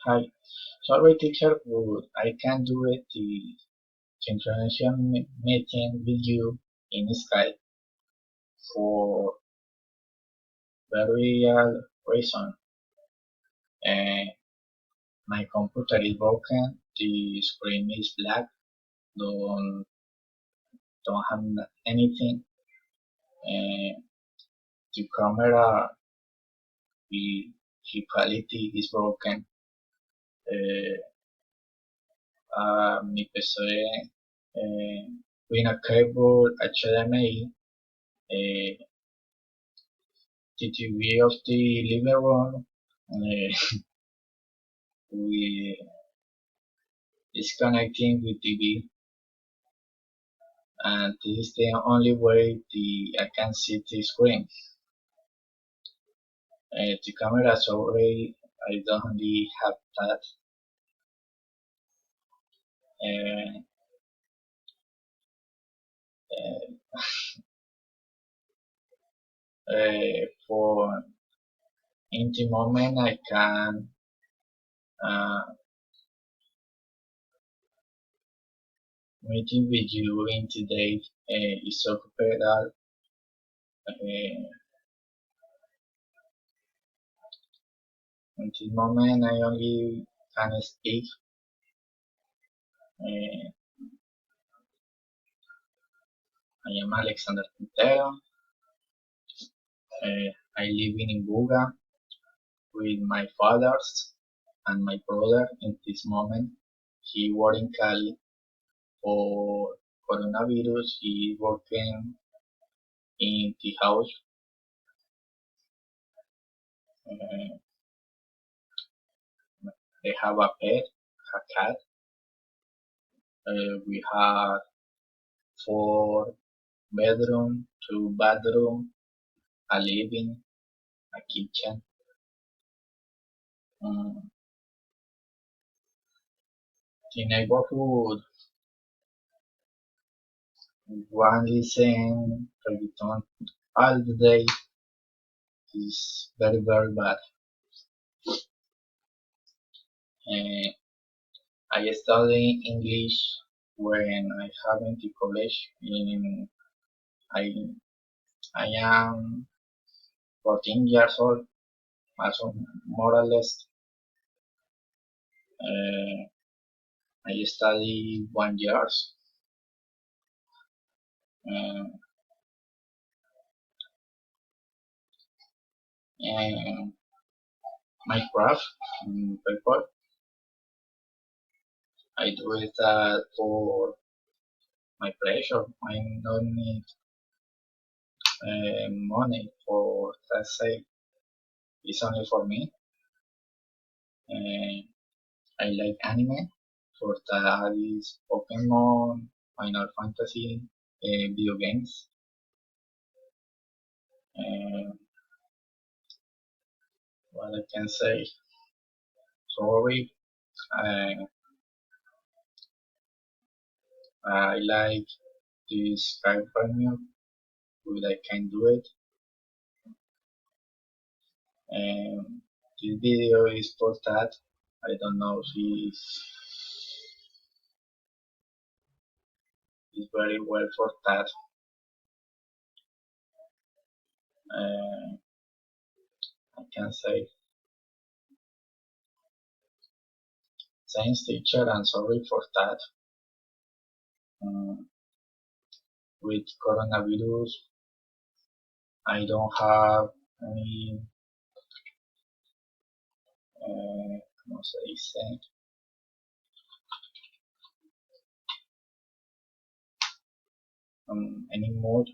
Hi, sorry teacher, but I can't do it the synchronization meeting with you in Skype for very reason. Uh, my computer is broken, the screen is black, don't don't have anything. Uh, the camera, the quality is broken. Uh, mi PC with a cable HDMI. The TV of the living room we is connecting with TV, and this is the only way I can see the screen. The camera, sorry, I don't really have that. Uh, for in the moment, I can uh, meeting with you in today is occupied. In this moment, I only can speak. Uh, I am Alexander Quintero. I live in Buga with my fathers and my brother in this moment. He works in Cali for coronavirus. He working in the house. Uh, they have a pet, a cat. We have 4 bedroom, 2 bathroom, a living, a kitchen. Um, the neighborhood one listen reggaeton all the day is very bad. Uh, I study English when I have in the college. I I am 14 years old, also more or less. Uh, I study 1 year. Uh, and my craft paper. I do it for my pleasure. I don't need money for that sake. It's only for me. Uh, I like anime. For that is Pokemon, Final Fantasy, video games. Uh, what I can say, sorry, uh, I like this Skype premium, but I can do it. Um, this video is for that. I don't know if it's very well for that. Uh, I can say thanks teacher and sorry for that. Um, with coronavirus, I don't have any, ¿cómo se dice? Any mood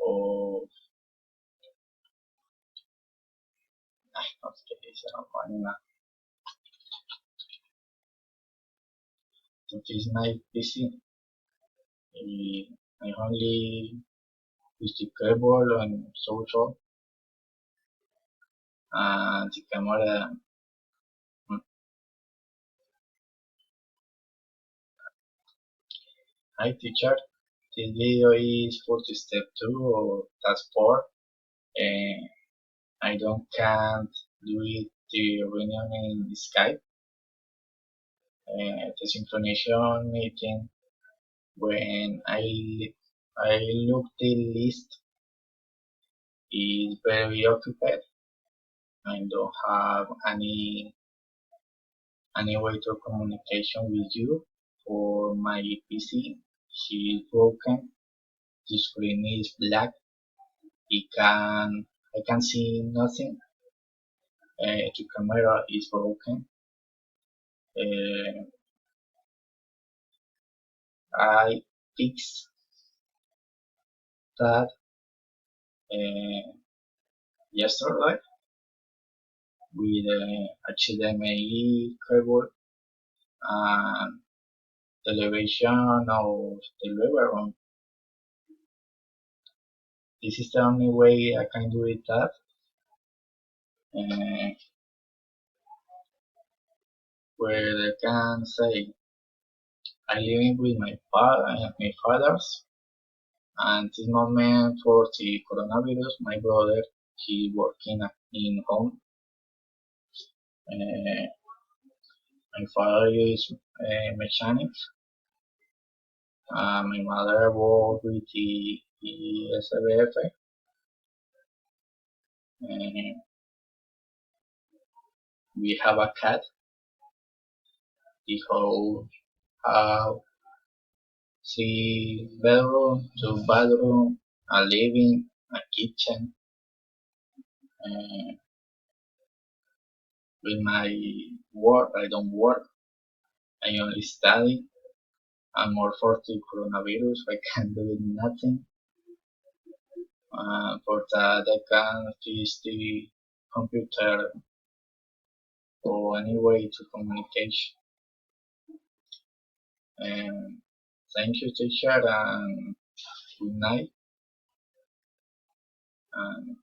o, ay, no sé qué dice, no pone nada. It is my PC. I only use the cable and social and the camera. mm, Hi teacher, this video is for the step 2 or task 4. And I don't can't do it the reunion in Skype, the synchronization meeting. When I look the list is very occupied. I don't have any way to communication with you. For my PC, is broken. The screen is black. I can see nothing. The camera is broken. Uh, I fixed that uh, yesterday with HDMI cable and television of the living room. This is the only way I can do it that. Uh, where I can say I living with my fathers, and this moment for the coronavirus, my brother he working in home. Uh, my father is mechanic. My mother work with the SBF. Uh, we have a cat. The whole have three bedroom, two bathroom, a living, a kitchen. Uh, with my work, I don't work. I only study. I'm more for the coronavirus. I can do nothing. For that, I can use the computer or any way to communicate. And thank you, teacher, and good night. And